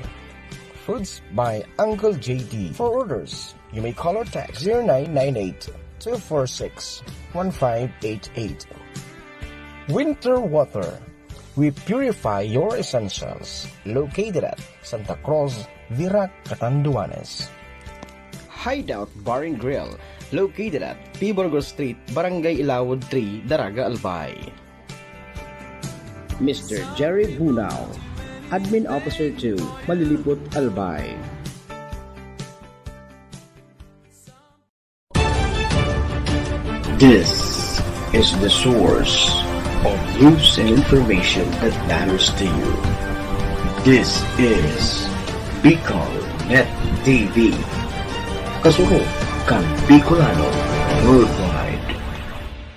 Foods by Uncle JD. For orders, you may call or text 0998-246-1588. Winter Water. We purify your essentials. Located at Santa Cruz, Virac, Catanduanes. Hideout Bar and Grill. Located at P. Borgo Street, Barangay Ilawod 3, Daraga, Albay. Mr. Jerry Bunao, Admin Officer 2, Malilipot, Albay. This is the source of news and information that matters to you. This is Bicol Net TV. Kasunod kang Bicolano Worldwide.